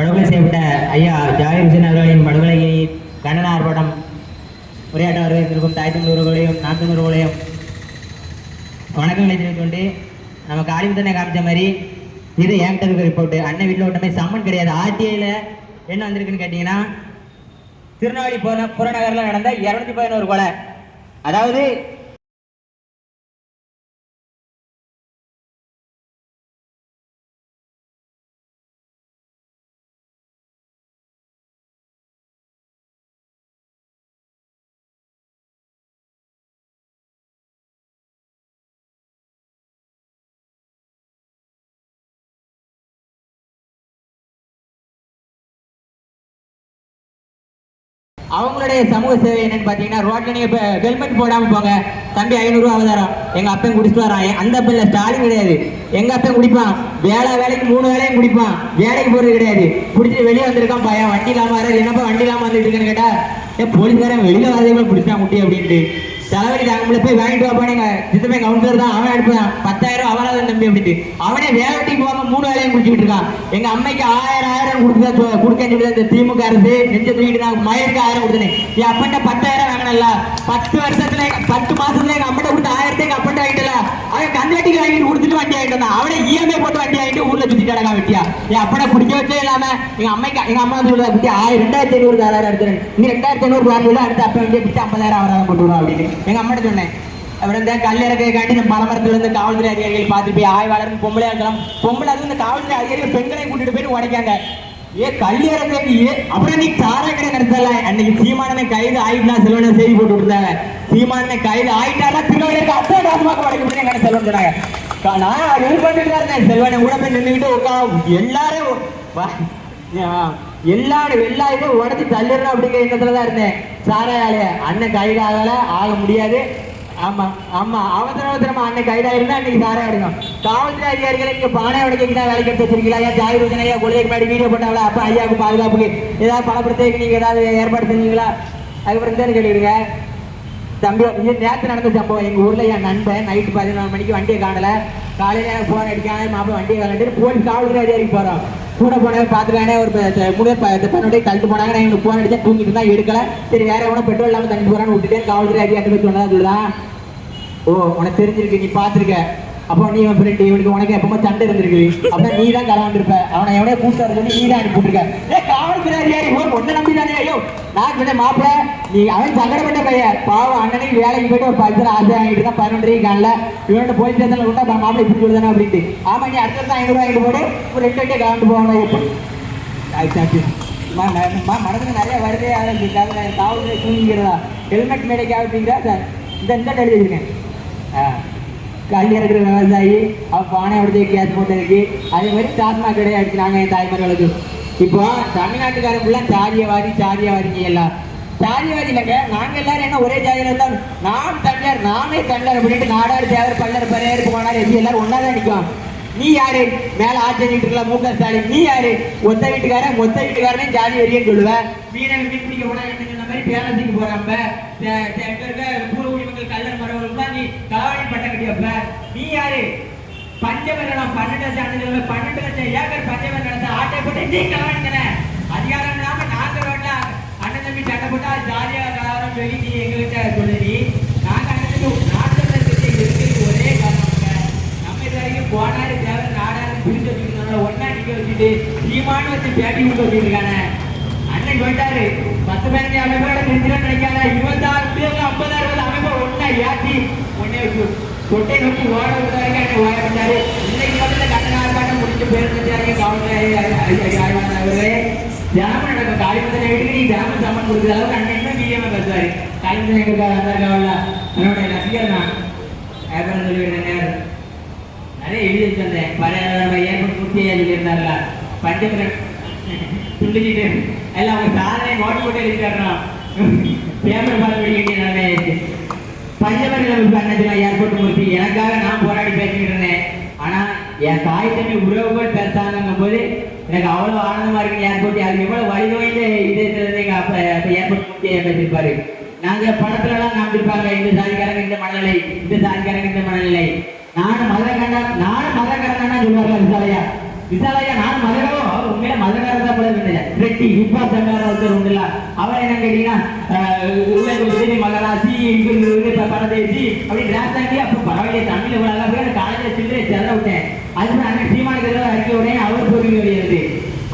படுகொலை செய்யப்பட்ட ஐயா ஜாகிர் ஹுசைன் அவர்களின் படுகொலையை கண்டன ஆர்ப்பாட்டம் உரையாட்ட வரவேற்பிருக்கும் தாய் தமிழ் உறவுகளையும் நாட்டு உறவுகளையும் வணக்கங்களை தெரிவித்துக்கொண்டு நம்ம காலிமுத்தனை காமிச்ச மாதிரி இது என்கிட்ட இருக்கிற ரிப்போர்ட்டு. அண்ணன் வீட்டில் விட்ட சம்மன் கிடையாது. ஆர்டிஐயில் என்ன வந்திருக்குன்னு கேட்டிங்கன்னா, திருநெல்வேலி புறநகரில் நடந்த 211 கொலை, அதாவது அவங்களுடைய சமூக சேவை என்னன்னு பார்த்தீங்கன்னா, ரோட்ல நீங்க இப்போ ஹெல்மெட் போடாமல் போங்க தம்பி 500 ரூபா அவதாரம் எங்கள் அப்பன் குடிச்சிட்டு வரான். அந்த பிள்ளை ஸ்டாலின் கிடையாது, எங்கள் அப்பன் குடிப்பான். வேலைக்கு 3 வேலையும் குடிப்பான். வேலைக்கு போகிறது கிடையாது. குடிச்சிட்டு வெளியே வந்திருக்கான் பையன். வண்டி இல்லாமல் வர என்னப்பா வண்டி இல்லாமல் வந்துட்டு இருக்கேன்னு கேட்டால் போலீஸ்காரன் வெளியில் வரதே பிடிச்சா முட்டி அப்படின்ட்டு தலைவலி தாங்க போய் வாங்கிட்டு வாப்பானே சித்தப்பை கவுன்சிலர் தான் அவன் அனுப்புதான் 10,000 அவனாதான் தம்பி அப்படின்ட்டு அவனே வேலைக்கு போகாம 3 வேலையும் குடிச்சுக்கிட்டு இருக்கான். எங்க அம்மைக்கு 1000 கொடுக்கன்னு சொல்லி இந்த திமுக அரசு நெஞ்ச தூக்கிட்டு நான் மயிருக்கு 1000 கொடுத்தேன். என் அப்பன்ட்ட 10,000 வாங்கினல 10 வருஷத்துல 10 மாசத்துல எங்க அம்மட்ட கொடுத்து 1000 எங்க அப்பன்ட்ட வாங்கிட்டல. அவன் கந்தவட்டிக்கு வாங்கிட்டு கொடுத்துட்டு வண்டி வாங்கிட்டு வந்தான். அவனை இஎம்ஐ போட்டு வண்டி வாங்கிட்டு ஊர்ல சுத்திட்டு கிடக்கா வெட்டியா. என் அப்பனை குடிக்க வச்சே இல்லாம எங்க அம்மா வந்து குட்டி 2500 தாராயிரம் எடுத்துறேன். நீ 2500 வாங்கல அடுத்த அப்ப வண்டியை பிடிச்சி 50,000 அவராக கொண்டு விடுவோம் அப்படின்னு எங்க அம்மாட்ட சொன்னேன். அப்புறம் இந்த கல்லிறக்கைக்காண்டி இந்த மரமரத்துல இருந்து காவல்துறை அதிகாரிகள் பார்த்து போய் ஆய்வாளர் பொம்பளையா இருக்கலாம். பொம்பளை அது இந்த காவல்துறை அதிகாரிகள் பெண்களை கூட்டிட்டு போயிட்டு உடைக்காங்க. கல்லிறக்கைக்கு அப்புறம் நீ தாராக்கடை நடத்தல. அன்னைக்கு சீமானனை கைது ஆயிட்டா செல்வனை செய்தி போட்டு விட்டுருந்தாங்க. சீமானனை கைது ஆயிட்டாரா திருநெல்வேலிக்கு அத்தனை டாஸ்மாக உடைக்கப்பட்டு எங்க செல்வன் சொன்னாங்க. நான் எதிர்பார்த்துட்டு தான் இருந்தேன். செல்வனை கூட போய் நின்றுக்கிட்டு உட்காந்து எல்லாரும் எல்லா இதுவும் உடச்சி தள்ளிடணும் அப்படிங்கிற எண்ணத்துல இருந்தேன். சாராயாலே அண்ணன் கைதாகல ஆக முடியாது. ஆமா ஆமா அவசரமா அண்ணன் கைதாயிருந்தா அன்னைக்கு சாராயம் எடுக்கும். காவல்துறை அதிகாரிகளை நீங்க பானை உடைக்கிட்டா வேலைக்கு எடுத்து வச்சிருக்கீங்களா? ஐயா ஜாகிர் ஹுசைன் ஐயா கொள்கைக்கு முன்னாடி வீடியோ போட்டாங்களா? அப்ப ஐயாவுக்கு பாதுகாப்புக்கு ஏதாவது பணப்படுத்த நீங்க ஏதாவது ஏற்பாடு செஞ்சீங்களா? அதுக்கப்புறம் தான் கேட்டுக்கிடுங்க தம்பி. இது நேற்று நடந்த சம்பவம். எங்க ஊர்ல என் நண்பன் நைட்டு 11 மணிக்கு வண்டியை காணல. காலையில எனக்கு போன் அடிக்காம மாப்பிள்ள வண்டியை விளாண்டு போலீஸ் காவல்துறை அதிகாரிக்கு போறோம். கூட போனவே பார்த்துக்கானே ஒரு 3 கழுத்து போனாங்க. நான் எனக்கு போன் அடிச்சா தூங்கிட்டு தான் எடுக்கல. சரி வேற எவனா பெட்ரோல் இல்லாமல் தண்ணி போறான்னு விட்டுட்டேன். காவல்துறை அதிகாரி போய் சொன்னதா சொல்லுதான். ஓ உனக்கு தெரிஞ்சிருக்கு, நீ பாத்துருக்க. அப்போ நீ உன் ஃப்ரெண்டு இவனுக்கு உனக்கு எப்பவுமே சண்டை இருந்திருக்கு. அப்படின்னா நீ தான் கலந்துருப்ப. அவனை எவனே கூப்பிட்டு வர சொல்லி நீ தான் அனுப்பிட்டுருக்க. காவல்துறை அதிகாரி ஒன்றை நம்பி தானே. ஐயோ நான் சொன்ன மாப்பிள்ள நீ அவன் சங்கடப்பட்ட பையன் பாவம். அண்ணனுக்கு வேலைக்கு போயிட்டு ஒரு 10 ஆசை வாங்கிட்டு தான் 11 காணல. இவனோட போலீஸ் ஸ்டேஷன்ல விட்டா மாப்பிள்ள இப்படி சொல்லுதானே அப்படின்ட்டு. ஆமா நீ அடுத்த 500 வாங்கிட்டு போடு ஒரு 2 வண்டியை கலந்து போவாங்க. மனதுக்கு நிறைய வருதே. காவல்துறை தூங்கிக்கிறதா ஹெல்மெட் மேடைக்காக அப்படிங்கிறா சார் இந்த எழுதி வச்சிருக்கேன். கல்வி இருக்கிற விவசாயி அவன் பானை உடச்சி கேஸ் போட்டதுக்கு அதே மாதிரி டாஸ்மாக் கடை அடிச்சுனாங்க என் தாய்மார்களுக்கு. இப்போ தமிழ்நாட்டுக்காரன் ஃபுல்லாக சாதியவாதிங்க எல்லாம் சாதியவாதி இல்லைங்க. நாங்கள் எல்லாரும் என்ன ஒரே ஜாதியில் இருந்தால் நான் தமிழர் நானே தமிழர் அப்படின்ட்டு நாடார் தேவர் பல்லர் பரையர் போனார் எது எல்லாரும் ஒன்றா தான் நிற்கும். நீ யாரு மேல ஆச்சரிட்டு இருக்கல மு.க. ஸ்டாலின்? நீ யாரு மொத்த வீட்டுக்காரனே ஜாதி வரியன்னு சொல்லுவேன். மீன் பிடிக்க போனா என்ன மாதிரி பேரத்துக்கு போறப்ப பூர்வ குடிமக்கள் கல்லர் மரவர்கள் நீ காவடி பட்டம் கட்டியப்ப நீ யாரு? பஞ்சமரம் 12 லட்சம் ஏக்கர் பஞ்சமரம் நடத்த ஆட்டை போட்டு நீ காவடிக்கிற அதிகாரம் இல்லாம நாங்க ரோட்ல அண்ணன் தம்பி சட்டை போட்டா ஜாலியா கலவரம் சொல்லி நீ எங்ககிட்ட சொல்லி நாங்க அண்ணன் நாட்டு இருக்கிறது ஒரே காரணம். நம்ம இது வரைக்கும் போனாரு தேவர் நாடாரு பிரிச்சு வச்சுக்கிட்டோம். ஒன்னா நிக்க வச்சுட்டு சீமானு வச்சு பேட்டி விட்டு வச்சுருக்கானே. அண்ணன் போயிட்டாரு 10-15 அமைப்போட நிறுத்திடும் நினைக்காத 26 பேர் 50-60 அமைப்பை ஒன்னா ஏற்றி ஒன்னே வச்சு தொட்டை நோக்கி ஓட விட்ட வரைக்கும் அண்ணன் ஓட விட்டாரு. இன்னைக்கு வந்து கட்டண ஆர்ப்பாட்டம் முடிச்சு பேருந்து காவல்துறை ஆய்வாளர் அவர்களே தினமும் நடக்கும். காளிமுத்தனை வீட்டுக்கு நீ தினமும் சம்மன் கொடுக்குற அளவுக்கு அண்ணன் இன்னும் மீடியமா பேசுவாரு. காளிமுத்தனை எங்களுக்கு வந்தாருக்காவல்ல என்னோட ரசிகர் தான் ஏற்பாடு சொல்லிவிட்டேன். நிறைய எழுதி வச்சிருந்தேன். ஏற்பட்டு பூர்த்தியாக சொல்லியிருந்தாருல பஞ்சமரம் துண்டிக்கிட்டு எல்லாம் அவங்க சாதனை நோட்டு போட்டு எழுதிடுறோம். பேப்பர் பார்த்து படிக்க நிலைமை ஆயிடுச்சு. பஞ்சமரம் அண்ணா ஏற்பட்டு மூர்த்தி எனக்காக நான் போராடி பேசிக்கிட்டு இருந்தேன். ஆனா என் தாய் தம்பி உறவுகள் பேசாங்கும் போது எனக்கு அவ்வளவு ஆனந்தமா இருக்கு. ஏற்பட்டு அது எவ்வளவு வலிதோய்ந்த இதயத்துல எங்க அப்ப ஏற்பட்டு மூர்த்தியை பேசியிருப்பாரு. நாங்க படத்துல எல்லாம் காமிச்சிருப்பாங்க இந்த சாதிக்காரங்க இந்த மனநிலை, இந்த சாதிக்காரங்க இந்த மனநிலை. நானும் மதக்காரன் சொல்லுவார்கள் விசாலையா நானும் மதகோ அவர் உண்மையில மதக்காரர் தான் போல இருந்தது. ரெட்டி இப்பா சங்கார ஒருத்தர் உண்டுல, அவர் என்ன கேட்டீங்கன்னா உலக மகராசி இங்கு பரதேசி அப்படி ராசாண்டி. அப்ப பரவாயில்ல தமிழ் இவ்வளவு போய் காலேஜில் சில்லறை செல்ல விட்டேன். அதுக்கு அண்ணன் சீமானுக்கு அறிக்கை உடனே அவர் போய் வருகிறது.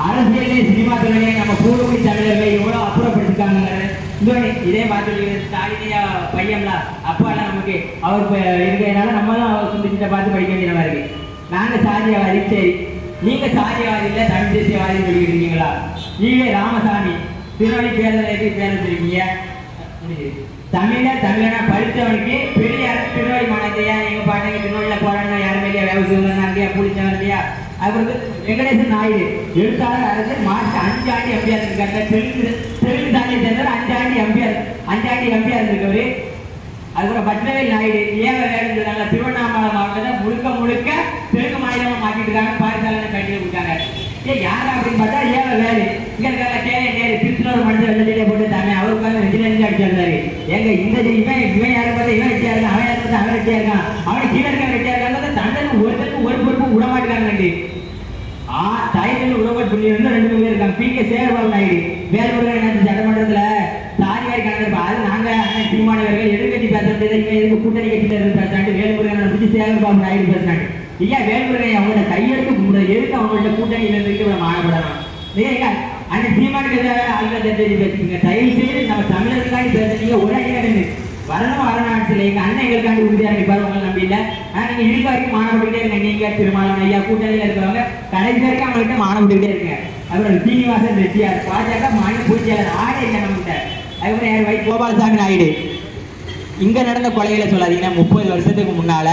அரசியலே சினிமா துறையே நம்ம பூர்வீக தமிழர்களை எவ்வளவு அப்புறப்படுத்திருக்காங்க. இதே பார்த்து ஸ்டாலினியா பையன்ல அப்பாலாம் நமக்கு அவர் இருக்கிறதுனால நம்மளும் அவர் சிந்திச்சிட்ட பார்த்து படிக்க வேண்டியதா இருக்கு. நாங்க சாதியவாதி, சரி நீங்க சாதியவாதி இல்ல தமிழ் தேசியவாதி சொல்லிட்டு இருக்கீங்களா? ஈவே ராமசாமி திருவள்ளி பேரலைக்கு பேரச்சிருக்கீங்க. தமிழனா படித்தவனுக்கு பெரியார் திருவள்ளி மாநிலத்தையா எங்க பாட்டங்க திருவள்ளியில போராடினா யாருமே இல்லையா? விவசாயம் புளிச்சவன் இல்லையா? அது வந்து வெங்கடேசன் நாயுடு எழுத்தாளர் அரசு மார்ச் 5 ஆண்டு எம்பியா இருக்காங்க. தெலுங்கு தாலியை சேர்ந்தவர் 5 ஆண்டு எம்பியா இருந்திருக்கவரு. அதுக்கப்புறம் பத்மவேல் நாயுடு ஏவ வேலைங்கிறாங்க. திருவண்ணாமலை மாவட்டத்தை முழுக்க தெலுங்கு மாநிலமா மாற்றிட்டு இருக்காங்க. பாரிசாலனை கட்டிட்டு கொடுத்தாங்க. யாரா அப்படின்னு பார்த்தா ஏவ வேலு. இங்க இருக்காங்க கேள்வி நேரு திருச்சினூர் மனுஷன் வெள்ளத்திலே போட்டு தாங்க அவருக்கு ரெண்டு அடிச்சிருந்தாரு. எங்க இந்த இவன் யாரு பார்த்தா இவன் வெட்டியா இருக்கான், அவன் யாரு பார்த்தா அவன் வெட்டியா இருக்கான், அவனை கீழே இருக்க வெட்டியா இருக்காங்க. தண்டனை ஒருத்தருக்கு ஒரு பொறுப்பு விட மாட்டேங்காங்க. தாய்கள் உறவுகள் புள்ளி வந்து 2 பேர் இருக்காங்க. பி கே சேகர்பாபு நாயுடு வேல்முருகன் சட்டமன்றத்துல சாதிவாரி கணக்கு. அது நாங்க அண்ணன் சீமானவர்கள் எதிர்கட்சி பேச முடியாது, கூட்டணி கட்சியில பேசாண்டு வேல்முருகனை பற்றி சேகர்பாபு நாயுடு பேசினாங்க. ஐயா வேல்முருகன் அவங்களோட கையெழுத்து எதுக்கு அவங்கள்ட்ட கூட்டணியில இருந்து நம்ம ஆனப்படலாம்? அண்ணன் சீமானுக்கு ஆளுநர் பேசிக்கீங்க. தயவு செய்து நம்ம தமிழர்களுக்காண்டி பேசுறீங்க. ஒரு ஐயா வரணும் எங்க அண்ணன் எங்களுக்காண்டி உறுதியா இருப்பாரு. உங்களை நம்பி இல்ல. நீங்க இருக்க வரைக்கும் மாணவர்கிட்டே இருங்க. நீங்க திருமாவளவன் ஐயா கூட்டணியில இருக்கிறவங்க கடைசி வரைக்கும் அவங்ககிட்ட மாணவர்கிட்டே இருங்க. அப்புறம் சீனிவாசன் ரெட்டியார் பாஜக மாநில பொதுச்செயலர் ஆடை இல்லை நம்மகிட்ட. அதுக்கப்புறம் யார் வை கோபாலசாமி நாயுடு. இங்க நடந்த கொலைகளை சொல்லாதீங்கன்னா 30 வருஷத்துக்கு முன்னால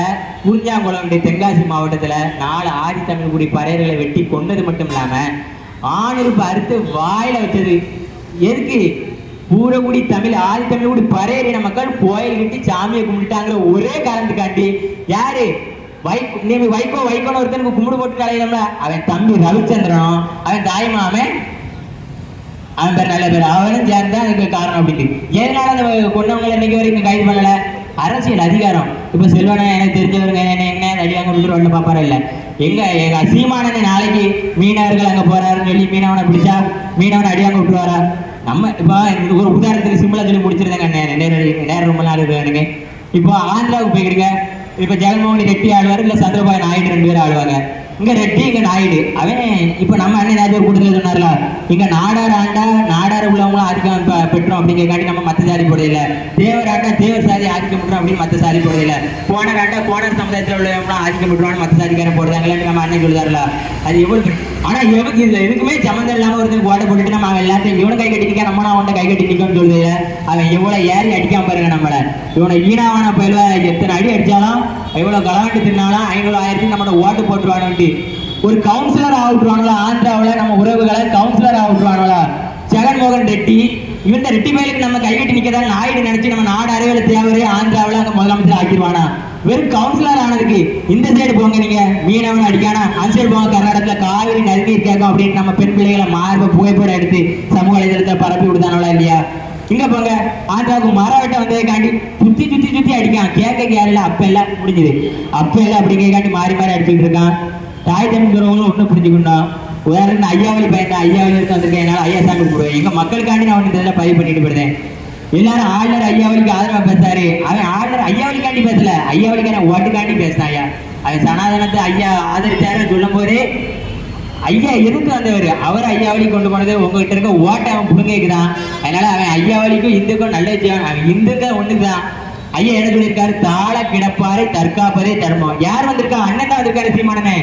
குறிஞ்சாங்குளம் தென்காசி மாவட்டத்துல 4 ஆதி தமிழ் குடி பறையர்களை வெட்டி கொண்டது மட்டும் இல்லாம ஆணிருப்பு அறுத்து வாயில வச்சது எதுக்கு? பூரகுடி தமிழ் ஆதி தமிழ் குடி பறையறின மக்கள் கோயில் கட்டி சாமியை கும்பிட்டாங்கிற ஒரே காரணத்துக்காண்டி யாரு வைகோன்னு ஒருத்தனுக்கு கும்பிடு போட்டு கலையில அவன் தம்பி ரவிச்சந்திரனும் அவன் தாய்மாமன் அவன் பேர் நல்ல பேர் அவனும் சேர்ந்தா அதுக்கு காரணம் அப்படின்னு. ஏதனால அந்த கொண்டவங்களை இன்னைக்கு வரைக்கும் கைது பண்ணல? அரசியல் அதிகாரம். இப்ப செல்வனா எனக்கு தெரிஞ்சவருங்க என்ன அடியாங்க விட்டு வரல பாப்பாரா இல்ல. எங்க சீமானனை நாளைக்கு மீனவர்கள் அங்க போறாருன்னு சொல்லி மீனவனை பிடிச்சா மீனவனை அடியாங்க விட்டுருவாரா? நம்ம இப்போ ஒரு உதாரணத்துக்கு சிம்பிளா சொல்லி முடிச்சிருந்தாங்க. நேரம் ரொம்ப நாள் இருக்கு. இப்போ ஆந்திராவுக்கு போய்க்கிடுங்க. இப்ப ஜெகன்மோகன் ரெட்டி ஆடுவார், இல்ல சந்திரபாபு நாயுடு 2 பேரும் ஆடுவாங்க. இங்க ரெட்டி இங்க நாயுடு. அவன் இப்ப நம்ம அண்ணன் ஏதாச்சும் ஒரு கூட்டத்தில் சொன்னார்ல, இங்க நாடார் ஆண்டா நாடார் உள்ளவங்களும் ஆதிக்கம் பெற்றோம் அப்படிங்கிறக்காண்டி நம்ம மத்த சாதி போடையில, தேவர் ஆண்டா தேவர் சாதி ஆதிக்கம் பெற்றோம் அப்படின்னு மத்த சாதி போடையில, போனர் ஆண்டா போனர் சமுதாயத்தில் உள்ளவங்களும் ஆதிக்கம் பெற்றோம்னு மத்த சாதிக்காரன் போடுறாங்கன்னு நம்ம அண்ணன் சொல்லுதாருல. அது எவ்வளவு ஆனா எதுக்குமே சம்மந்தம் இல்லாம ஒருத்தருக்கு ஓட போட்டுட்டு நம்ம அவன் எல்லாத்தையும் இவனை கை கட்டி நிக்க நம்ம அவன்கிட்ட கை கட்டி நிக்கணும்னு சொல்லுது. அவன் எவ்வளவு ஏறி அடிக்காம பாருங்க நம்மள. இவனை ஈனாவான பயில எத்தனை அடி அடிச்சாலும் எவ்வளவு களவாண்டு தின்னாலும் 500 1000 நம்மளோட ஓட்டு போட்டுருவானு. ஒரு கவுன்சிலர் ஆகிட்டுருவாங்களா ஆந்திராவில்? நம்ம உறவுகளை கவுன்சிலர் ஆகிட்டுருவாங்களா? ஜெகன்மோகன் ரெட்டி இவன் ரெட்டி பயிலுக்கு நம்ம கைகட்டி நிற்கதான் நாயுடு நினைச்சு நம்ம நாடு அறிவியல் தேவையே ஆந்திராவில் அங்கே முதலமைச்சர் ஆக்கிடுவானா? வெறும் கவுன்சிலர் ஆனதுக்கு இந்த சைடு போங்க, நீங்க மீனவன் அடிக்கானா அந்த சைடு போங்க, கர்நாடகத்துல காவிரி நதிநீர் கேட்கும் அப்படின்னு நம்ம பெண் பிள்ளைகளை மார்ப புகைப்படம் எடுத்து சமூக வலைதளத்தை பரப்பி விடுதானோல இல்லையா? இங்க போங்க, ஆந்திராவுக்கு மரவட்ட வந்ததுக்காண்டி சுத்தி அடிக்கான். கேட்க யாரில்ல அப்ப எல்லாம் முடிஞ்சுது. அப்ப எல்லாம் அப்படிங்கிறக்காண்டி மாறி அடிச்சுட்டு இருக்கான். தாய் தமிழ்கிறவங்களும் ஒன்றும் புரிஞ்சுக்கணும். உதாரணத்துக்கு ஐயாவளி பையன் ஐயாவளி எடுத்து வந்திருக்கேன். என்னால் ஐயா சாமி போடுவேன். எங்க மக்களுக்காண்டி நான் ஒன்று இதெல்லாம் பதிவு பண்ணிட்டு போயிருந்தேன். எல்லாரும் ஆளுநர் ஐயாவளிக்கு ஆதரவா பேசாரு. அவன் ஆளுநர் ஐயாவளிக்காண்டி பேசல, ஐயாவளிக்கான ஓட்டுக்காண்டி பேசினான். ஐயா அவன் சனாதனத்தை ஐயா ஆதரிச்சாரு சொல்லும் போதே ஐயா எதுக்கு வந்தவர்? அவர் ஐயாவளி கொண்டு போனது உங்ககிட்ட இருக்க ஓட்டை அவன் புடுங்கிக்குதான். அதனால அவன் ஐயாவளிக்கும் இந்துக்கும் நல்ல செய்வான். அவன் இந்துக்க ஒண்ணுதான். ஐயா என்ன சொல்லியிருக்காரு? தாழ கிடப்பாரை தற்காப்பதே தர்மம். யார் வந்திருக்கா? அண்ணன் தான் வந்திருக்காரு. சீமானனே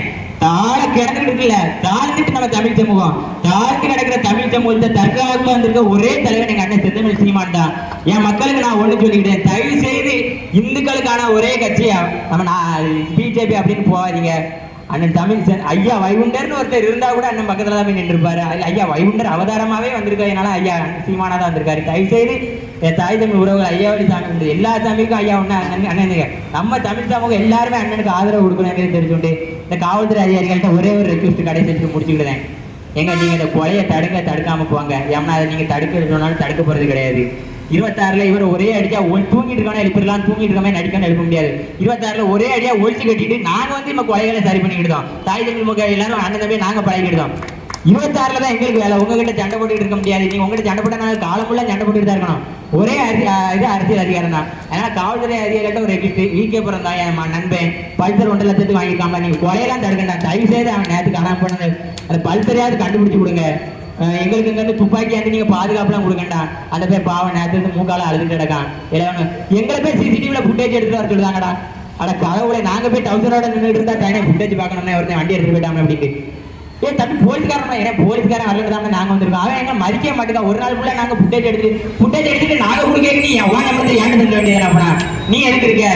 தாழ கிடந்துட்டு இருக்குல்ல, தாழ்ந்துட்டு நம்ம தமிழ் சமூகம் தாழ்ந்து கிடக்கிற தமிழ் சமூகத்தை தற்காப்பு வந்திருக்க ஒரே தலைவன் எங்க அண்ணன் செந்தமிழ் சீமான் தான். என் மக்களுக்கு நான் ஒண்ணு சொல்லிக்கிட்டேன், தயவு செய்து இந்துக்களுக்கான ஒரே கட்சியா நம்ம பிஜேபி அப்படின்னு போகாதீங்க. அண்ணன் தமிழ் ஐயா வைகுண்டர்னு ஒருத்தர் இருந்தா கூட அண்ணன் பக்கத்துல தான் போய் நின்று இருப்பாரு. ஐயா வைகுண்டர் அவதாரமாவே வந்திருக்காருனால ஐயா சீமானா தான் வந்திருக்காரு. தயவு செய்து என் தாய் தமிழ் உறவுகள் ஐயாவளி சாமி உண்டு, எல்லா சாமிக்கும் ஐயா ஒண்ணு அண்ணனுங்க. நம்ம தமிழ் சமூகம் எல்லாருமே அண்ணனுக்கு ஆதரவு கொடுக்கணுங்கிறது தெரிஞ்சுண்டு இந்த காவல்துறை அதிகாரிகள்கிட்ட ஒரே ஒரு ரெக்வஸ்ட் கடை செஞ்சு முடிச்சுக்கிட்டேன். எங்க நீங்க இந்த கொலையை தடுக்காம போவாங்க. ஏன்னா அதை நீங்க தடுக்க சொன்னாலும் தடுக்க போறது கிடையாது. 26ல இவர் ஒரே அடியா தூங்கிட்டு இருக்கான எழுப்பிடலாம், தூங்கிட்டு இருக்காம நடிக்காம எழுப்ப முடியாது. 26ல ஒரே அடியா ஒழிச்சு கட்டிட்டு நாங்க வந்து நம்ம கொலைகளை சரி பண்ணிக்கிட்டோம். தாய் தமிழ் முக எல்லாரும் அண்ணன் தம்பி நாங்க பழகிக்கிட்டோம். 26ல தான் எங்களுக்கு வேலை. உங்ககிட்ட சண்டை போட்டுக்கிட்டு இருக்க முடியாது. நீங்க உங்ககிட்ட சண்டை போட்டா நாங்கள் காலம் ஃபுல்லாக சண்டை போட்டுட்டு தான் இருக்கணும். ஒரே இது அரசியல் அதிகாரம் தான். அதனால காவல்துறை அதிகாரிகிட்ட ஒரு ரெஜிஸ்டர் விகே புறம் தான் என் நண்பன் பல்சர் 1.5 லட்சத்துக்கு வாங்கியிருக்காம நீங்க கொலையெல்லாம் தடுக்கண்டா. தயவு செய்து அவன் நேரத்துக்கு காணாம போனது அந்த பல்சரையாவது கண்டுபிடிச்சு கொடுங்க. எங்களுக்கு இங்க இருந்து துப்பாக்கி வந்து நீங்க பாதுகாப்புலாம் கொடுக்கண்டா. அந்த பேர் பாவம் நேரத்துக்கு மூக்கால அழுதுட்டு கிடக்கான். எங்களை போய் சிசிடிவில ஃபுட்டேஜ் எடுத்துட்டு வர சொல்லுதாங்கடா. அட கடவுளை, நாங்க போய் டவுசரோட நின்றுட்டு இருந்தா தனியாக ஃபுட்டேஜ் பார்க்கணும்னா ஒருத்தன் வண்டி எடுத்துட்டு போயிட்டாங்க அப்படின்னு. ஏன் தம்பி போலீஸ்காரன் ஏன்னா போலீஸ்காரன் வரலாம் நாங்க வந்திருக்கோம். அவன் எங்க மதிக்க மாட்டேங்க. ஒரு நாள் ஃபுல்லா நாங்க ஃபுட்டேஜ் எடுத்துட்டு நாங்க கொடுக்க நீ எவ்வளோ நம்பர் ஏன் சொல்ல வேண்டியது அப்பனா நீ எதுக்கு இருக்க?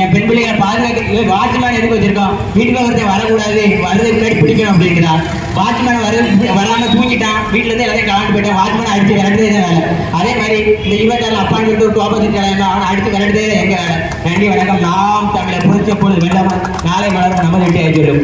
என் பெண் பிள்ளைகளை பாதுகாக்க வாட்ச்மேன் எதுக்கு வச்சிருக்கோம்? வீட்டுக்கு ஒருத்தன் வரக்கூடாது, வரதுக்கு முன்னாடி பிடிக்கணும் அப்படிங்கிறா. வாட்ச்மேன் வராம தூங்கிட்டான், வீட்டுல இருந்து எல்லாத்தையும் கலாண்டு போயிட்டான். வாட்ச்மேன் அடிச்சு விரட்டுறதே தான் வேலை. அதே மாதிரி இந்த 26 அப்பான்னு சொல்லிட்டு ஒரு ஆப்போசிட் கிளம்ப அவனை அடிச்சு விரட்டுறதே எங்க வேலை. நன்றி வணக்கம். நாம் தமிழை புரிச்ச பொழுது வேண்டாமா நாளை மலரும் நமது வெட்டி ஆகிவிடும்.